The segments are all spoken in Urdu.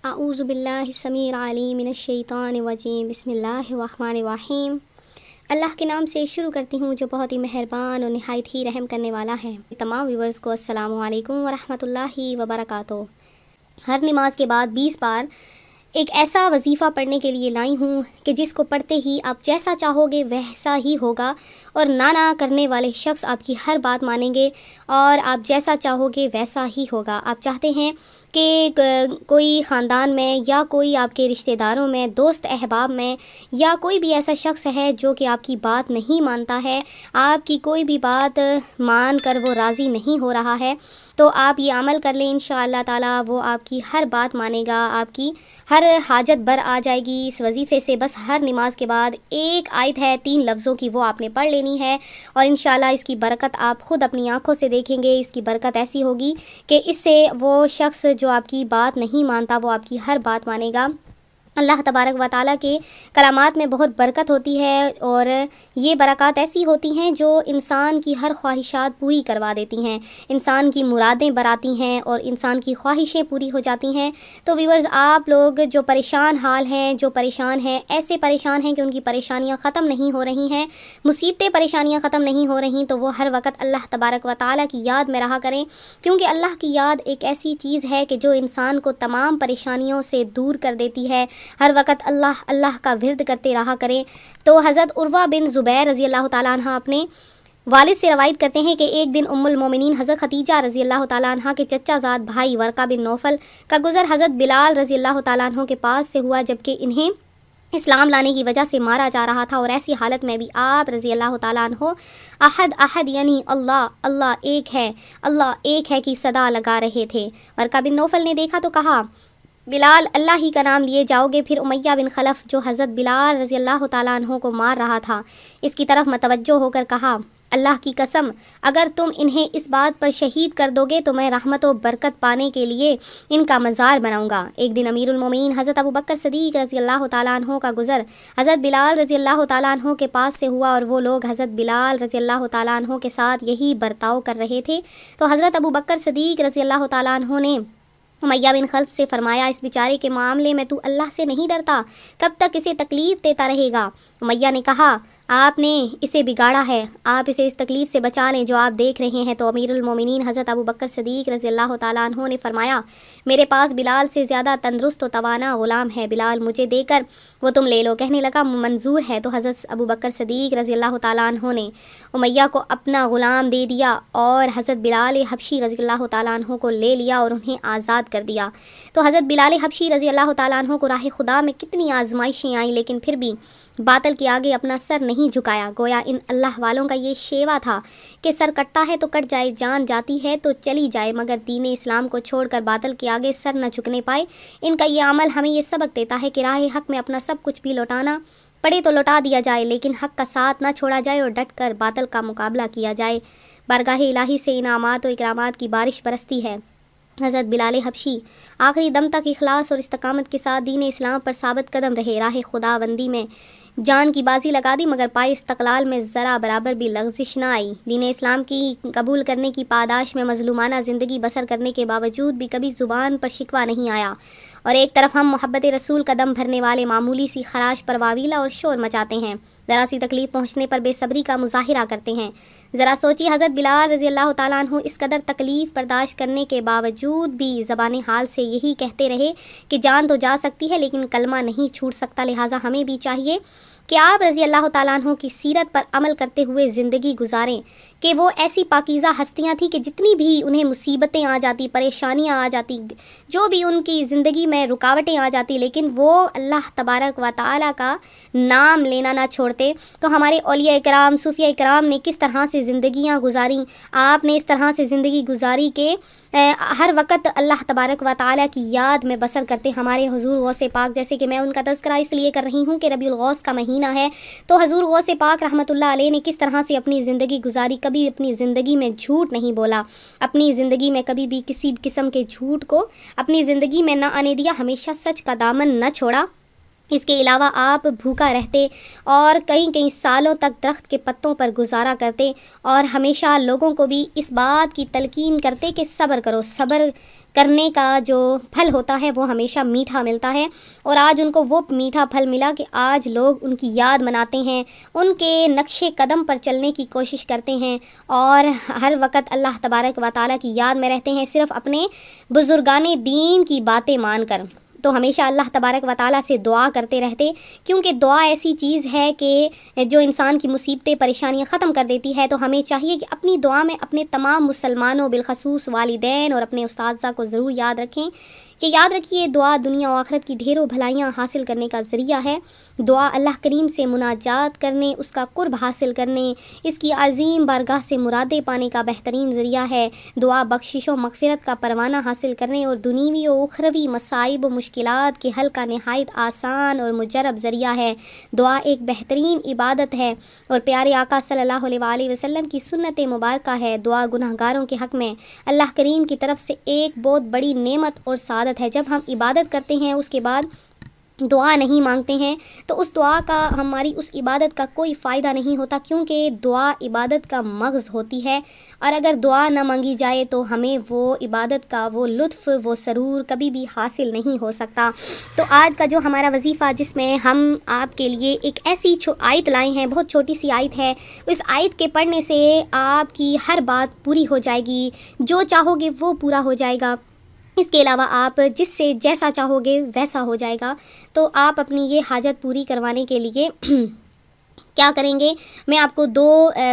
اعوذ باللہ السمیع العلیم من الشیطان الرجیم بسم اللہ الرحمن الرحیم۔ اللہ کے نام سے شروع کرتی ہوں جو بہت ہی مہربان اور نہایت ہی رحم کرنے والا ہے۔ تمام ویورز کو السلام علیکم ورحمۃ اللہ وبرکاتہ۔ ہر نماز کے بعد 20 بار ایک ایسا وظیفہ پڑھنے کے لیے لائی ہوں کہ جس کو پڑھتے ہی آپ جیسا چاہو گے ویسا ہی ہوگا، اور نہ کرنے والے شخص آپ کی ہر بات مانیں گے اور آپ جیسا چاہو گے ویسا ہی ہوگا۔ آپ چاہتے ہیں کہ کوئی خاندان میں یا کوئی آپ کے رشتہ داروں میں، دوست احباب میں، یا کوئی بھی ایسا شخص ہے جو کہ آپ کی بات نہیں مانتا ہے، آپ کی کوئی بھی بات مان کر وہ راضی نہیں ہو رہا ہے، تو آپ یہ عمل کر لیں، انشاءاللہ تعالی وہ آپ کی ہر بات مانے گا، آپ کی ہر حاجت بر آ جائے گی۔ اس وظیفے سے بس ہر نماز کے بعد ایک آیت ہے 3 لفظوں کی، وہ آپ نے پڑھ لینی ہے، اور انشاءاللہ اس کی برکت آپ خود اپنی آنکھوں سے دیکھیں گے۔ اس کی برکت ایسی ہوگی کہ اس سے وہ شخص جو آپ کی بات نہیں مانتا وہ آپ کی ہر بات مانے گا۔ اللہ تبارک و تعالیٰ کے کلامات میں بہت برکت ہوتی ہے، اور یہ برکات ایسی ہوتی ہیں جو انسان کی ہر خواہشات پوری کروا دیتی ہیں، انسان کی مرادیں براتی ہیں اور انسان کی خواہشیں پوری ہو جاتی ہیں۔ تو ویورز، آپ لوگ جو پریشان حال ہیں، جو پریشان ہیں، ایسے پریشان ہیں کہ ان کی پریشانیاں ختم نہیں ہو رہی ہیں، مصیبتیں پریشانیاں ختم نہیں ہو رہی، تو وہ ہر وقت اللہ تبارک و تعالیٰ کی یاد میں رہا کریں، کیونکہ اللہ کی یاد ایک ایسی چیز ہے کہ جو انسان کو تمام پریشانیوں سے دور کر دیتی ہے۔ ہر وقت اللہ اللہ کا ورد کرتے رہا کریں۔ تو حضرت عروہ بن زبیر رضی اللہ تعالیٰ عنہ اپنے والد سے روایت کرتے ہیں کہ ایک دن ام المومنین حضرت خدیجہ رضی اللہ تعالیٰ عنہ کے چچا زاد بھائی ورقہ بن نوفل کا گزر حضرت بلال رضی اللہ تعالیٰ عنہ کے پاس سے ہوا، جبکہ انہیں اسلام لانے کی وجہ سے مارا جا رہا تھا، اور ایسی حالت میں بھی آپ رضی اللہ تعالیٰ عنہ احد احد یعنی اللہ اللہ ایک ہے، اللہ ایک ہے کی صدا لگا رہے تھے۔ ورقہ بن نوفل نے دیکھا تو کہا، بلال اللہ ہی کا نام لیے جاؤ گے؟ پھر امیہ بن خلف جو حضرت بلال رضی اللہ تعالیٰ عنہ کو مار رہا تھا، اس کی طرف متوجہ ہو کر کہا، اللہ کی قسم اگر تم انہیں اس بات پر شہید کر دو گے تو میں رحمت و برکت پانے کے لیے ان کا مزار بناؤں گا۔ ایک دن امیر المومنین حضرت ابوبکر صدیق رضی اللہ تعالیٰ عنہ کا گزر حضرت بلال رضی اللہ تعالیٰ عنہ کے پاس سے ہوا، اور وہ لوگ حضرت بلال رضی اللہ تعالیٰ عنہ کے ساتھ یہی برتاؤ کر رہے تھے، تو حضرت ابوبکر صدیق رضی اللہ تعالیٰ عنہ نے امیہ بن خلف سے فرمایا، اس بیچارے کے معاملے میں تو اللہ سے نہیں ڈرتا؟ کب تک اسے تکلیف دیتا رہے گا؟ امیہ نے کہا، آپ نے اسے بگاڑا ہے، آپ اسے اس تکلیف سے بچا لیں جو آپ دیکھ رہے ہیں۔ تو امیر المومنین حضرت ابوبکر صدیق رضی اللہ تعالیٰ عنہ نے فرمایا، میرے پاس بلال سے زیادہ تندرست و توانا غلام ہے، بلال مجھے دے کر وہ تم لے لو۔ کہنے لگا، منظور ہے۔ تو حضرت ابوبکر صدیق رضی اللہ تعالیٰ عنہ نے امیہ کو اپنا غلام دے دیا، اور حضرت بلال حبشی رضی اللہ تعالیٰ عنہ کو لے لیا اور انہیں آزاد کر دیا۔ تو حضرت بلال حبشی رضی اللہ تعالیٰ عنہ کو راہ خدا میں کتنی آزمائشیں آئیں، لیکن پھر بھی باطل کے آگے اپنا سر نہیں جھکایا۔ گویا ان اللہ والوں کا یہ شیوا تھا کہ سر کٹتا ہے تو کٹ جائے، جان جاتی ہے تو چلی جائے، مگر دین اسلام کو چھوڑ کر باطل کے آگے سر نہ جھکنے پائے۔ ان کا یہ عمل ہمیں یہ سبق دیتا ہے کہ راہ حق میں اپنا سب کچھ بھی لوٹانا پڑے تو لوٹا دیا جائے، لیکن حق کا ساتھ نہ چھوڑا جائے اور ڈٹ کر باطل کا مقابلہ کیا جائے۔ بارگاہ الہی سے انعامات و اکرامات کی بارش برستی ہے۔ حضرت بلال حبشی آخری دم تک اخلاص اور استقامت کے ساتھ دین اسلام پر ثابت قدم رہے، راہ خدا بندی میں جان کی بازی لگا دی، مگر پائے استقلال میں ذرا برابر بھی لغزش نہ آئی۔ دین اسلام کی قبول کرنے کی پاداش میں مظلومانہ زندگی بسر کرنے کے باوجود بھی کبھی زبان پر شکوہ نہیں آیا، اور ایک طرف ہم محبت رسول کا دم بھرنے والے معمولی سی خراش پر واویلا اور شور مچاتے ہیں، ذرا سی تکلیف پہنچنے پر بے صبری کا مظاہرہ کرتے ہیں۔ ذرا سوچی، حضرت بلال رضی اللہ تعالیٰ عنہ اس قدر تکلیف برداشت کرنے کے باوجود بھی زبان حال سے یہی کہتے رہے کہ جان تو جا سکتی ہے لیکن کلمہ نہیں چھوٹ سکتا، لہٰذا ہمیں بھی چاہیے کہ آپ رضی اللہ تعالیٰ عنہ کی سیرت پر عمل کرتے ہوئے زندگی گزاریں، کہ وہ ایسی پاکیزہ ہستیاں تھیں کہ جتنی بھی انہیں مصیبتیں آ جاتی، پریشانیاں آ جاتی، جو بھی ان کی زندگی میں رکاوٹیں آ جاتی، لیکن وہ اللہ تبارک و تعالیٰ کا نام لینا نہ چھوڑتے۔ تو ہمارے اولیاء اکرام، صوفیاء اکرام نے کس طرح سے زندگیاں گزاریں، آپ نے اس طرح سے زندگی گزاری کہ ہر وقت اللہ تبارک و تعالیٰ کی یاد میں بسر کرتے۔ ہمارے حضور غوث پاک، جیسے کہ میں ان کا تذکرہ اس لیے کر رہی ہوں کہ ربیع الغوث کا مہینہ ہے، تو حضور غوث پاک رحمۃ اللہ علیہ نے کس طرح سے اپنی زندگی گزاری، کبھی اپنی زندگی میں جھوٹ نہیں بولا، اپنی زندگی میں کبھی بھی کسی قسم کے جھوٹ کو اپنی زندگی میں نہ آنے دیا، ہمیشہ سچ کا دامن نہ چھوڑا، اس کے علاوہ آپ بھوکا رہتے اور کئی کئی سالوں تک درخت کے پتوں پر گزارا کرتے اور ہمیشہ لوگوں کو بھی اس بات کی تلقین کرتے کہ صبر کرو، صبر کرنے کا جو پھل ہوتا ہے وہ ہمیشہ میٹھا ملتا ہے۔ اور آج ان کو وہ میٹھا پھل ملا کہ آج لوگ ان کی یاد مناتے ہیں، ان کے نقش قدم پر چلنے کی کوشش کرتے ہیں اور ہر وقت اللہ تبارک و تعالیٰ کی یاد میں رہتے ہیں، صرف اپنے بزرگان دین کی باتیں مان کر۔ تو ہمیشہ اللہ تبارک و تعالیٰ سے دعا کرتے رہتے، کیونکہ دعا ایسی چیز ہے کہ جو انسان کی مصیبتیں پریشانیاں ختم کر دیتی ہے۔ تو ہمیں چاہیے کہ اپنی دعا میں اپنے تمام مسلمانوں بالخصوص والدین اور اپنے اساتذہ کو ضرور یاد رکھیں کہ یاد رکھیے دعا دنیا و آخرت کی ڈھیروں بھلائیاں حاصل کرنے کا ذریعہ ہے۔ دعا اللہ کریم سے مناجات کرنے، اس کا قرب حاصل کرنے، اس کی عظیم بارگاہ سے مرادیں پانے کا بہترین ذریعہ ہے۔ دعا بخشش و مغفرت کا پروانہ حاصل کرنے اور دنیوی و اخروی مصائب و مشکلات کے حل کا نہایت آسان اور مجرب ذریعہ ہے۔ دعا ایک بہترین عبادت ہے اور پیارے آقا صلی اللہ علیہ وآلہ وسلم کی سنت مبارکہ ہے۔ دعا گناہ گاروں کے حق میں اللہ کریم کی طرف سے ایک بہت بڑی نعمت اور سعادت ہے۔ جب ہم عبادت کرتے ہیں اس کے بعد دعا نہیں مانگتے ہیں تو اس دعا کا ہماری اس عبادت کا کوئی فائدہ نہیں ہوتا، کیونکہ دعا عبادت کا مغز ہوتی ہے، اور اگر دعا نہ مانگی جائے تو ہمیں وہ عبادت کا وہ لطف، وہ سرور کبھی بھی حاصل نہیں ہو سکتا۔ تو آج کا جو ہمارا وظیفہ، جس میں ہم آپ کے لیے ایک ایسی آیت لائے ہیں، بہت چھوٹی سی آیت ہے، اس آیت کے پڑھنے سے آپ کی ہر بات پوری ہو جائے گی، جو چاہو گے وہ پورا ہو جائے گا۔ اس کے علاوہ آپ جس سے جیسا چاہو گے ویسا ہو جائے گا۔ تو آپ اپنی یہ حاجت پوری کروانے کے لیے کیا کریں گے، میں آپ کو 2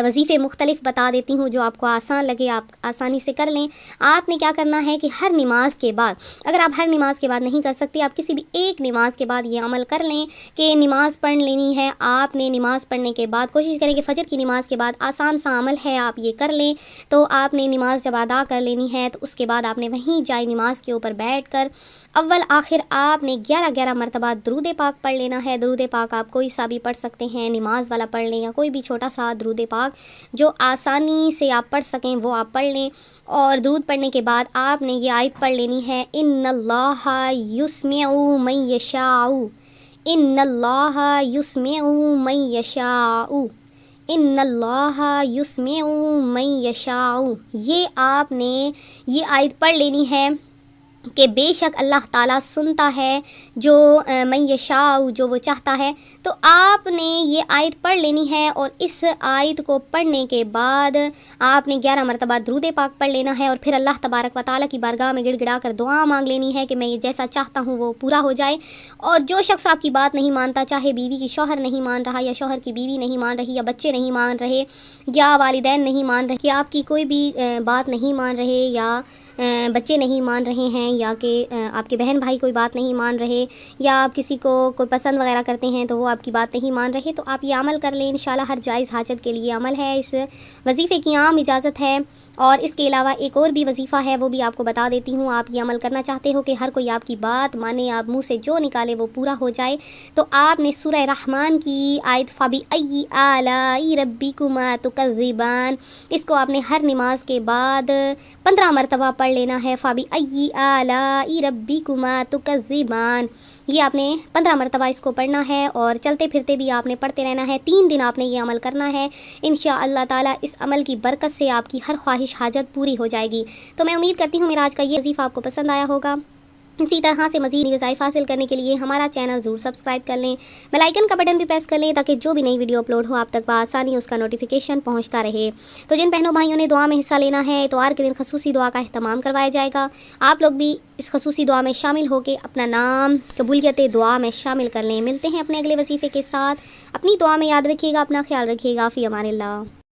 وظیفے مختلف بتا دیتی ہوں جو آپ کو آسان لگے، آپ آسانی سے کر لیں۔ آپ نے کیا کرنا ہے کہ ہر نماز کے بعد، اگر آپ ہر نماز کے بعد نہیں کر سکتے، آپ کسی بھی ایک نماز کے بعد یہ عمل کر لیں کہ نماز پڑھ لینی ہے۔ آپ نے نماز پڑھنے کے بعد کوشش کریں کہ فجر کی نماز کے بعد آسان سا عمل ہے، آپ یہ کر لیں۔ تو آپ نے نماز جب ادا کر لینی ہے تو اس کے بعد آپ نے وہیں جائے نماز کے اوپر بیٹھ کر اول آخر آپ نے 11 مرتبہ درود پاک پڑھ لینا ہے۔ درود پاک آپ کوئی سا بھی پڑھ سکتے ہیں، نماز والا پڑھ لیں یا کوئی بھی چھوٹا سا درود پاک جو آسانی سے آپ پڑھ سکیں وہ آپ پڑھ لیں۔ اور درود پڑھنے کے بعد آپ نے یہ آیت پڑھ لینی ہے، ان اللہ یسمع من یشاء، ان اللہ یسمع من یشاء، ان اللہ یسمع من یشاء۔ یہ آپ نے یہ آیت پڑھ لینی ہے کہ بے شک اللہ تعالیٰ سنتا ہے جو من یشاء، جو وہ چاہتا ہے۔ تو آپ نے یہ آیت پڑھ لینی ہے اور اس آیت کو پڑھنے کے بعد آپ نے 11 مرتبہ درود پاک پڑھ لینا ہے اور پھر اللہ تبارک و تعالیٰ کی بارگاہ میں گڑ گڑا کر دعا مانگ لینی ہے کہ میں یہ جیسا چاہتا ہوں وہ پورا ہو جائے۔ اور جو شخص آپ کی بات نہیں مانتا، چاہے بیوی کی شوہر نہیں مان رہا یا شوہر کی بیوی نہیں مان رہی یا بچے نہیں مان رہے یا والدین نہیں مان رہے یا آپ کی کوئی بھی بات نہیں مان رہے یا بچے نہیں مان رہے ہیں یا کہ آپ کے بہن بھائی کوئی بات نہیں مان رہے یا آپ کسی کو کوئی پسند وغیرہ کرتے ہیں تو وہ آپ کی بات نہیں مان رہے، تو آپ یہ عمل کر لیں۔ انشاءاللہ ہر جائز حاجت کے لیے عمل ہے، اس وظیفے کی عام اجازت ہے۔ اور اس کے علاوہ ایک اور بھی وظیفہ ہے، وہ بھی آپ کو بتا دیتی ہوں۔ آپ یہ عمل کرنا چاہتے ہو کہ ہر کوئی آپ کی بات مانے، آپ منہ سے جو نکالے وہ پورا ہو جائے، تو آپ نے سورہ رحمان کی آیت فَبِأَيِّ آلَاءِ رَبِّكُمَا تُكَذِّبَانِ، اس کو آپ نے ہر نماز کے بعد 15 مرتبہ پڑھ لینا ہے۔ فَبِأَيِّ آلَاءِ رَبِّكُمَا تُكَذِّبَانِ، یہ آپ نے 15 مرتبہ اس کو پڑھنا ہے اور چلتے پھرتے بھی آپ نے پڑھتے رہنا ہے۔ 3 دن آپ نے یہ عمل کرنا ہے۔ انشاءاللہ تعالیٰ اس عمل کی برکت سے آپ کی ہر خواہش حاجت پوری ہو جائے گی۔ تو میں امید کرتی ہوں میرا آج کا یہ وظیفہ آپ کو پسند آیا ہوگا۔ اسی طرح سے مزید وظائف حاصل کرنے کے لیے ہمارا چینل ضرور سبسکرائب کر لیں، بیل آئیکن کا بٹن بھی پریس کر لیں تاکہ جو بھی نئی ویڈیو اپلوڈ ہو آپ تک بآسانی اس کا نوٹیفیکیشن پہنچتا رہے۔ تو جن بہنوں بھائیوں نے دعا میں حصہ لینا ہے اتوار کے دن خصوصی دعا کا اہتمام کروایا جائے گا، آپ لوگ بھی اس خصوصی دعا میں شامل ہو کے اپنا نام قبولیت دعا میں شامل کر لیں۔ ملتے ہیں اپنے اگلے وظیفے کے ساتھ، اپنی دعا میں یاد رکھیے گا، اپنا خیال رکھیے گا، فی امان اللہ۔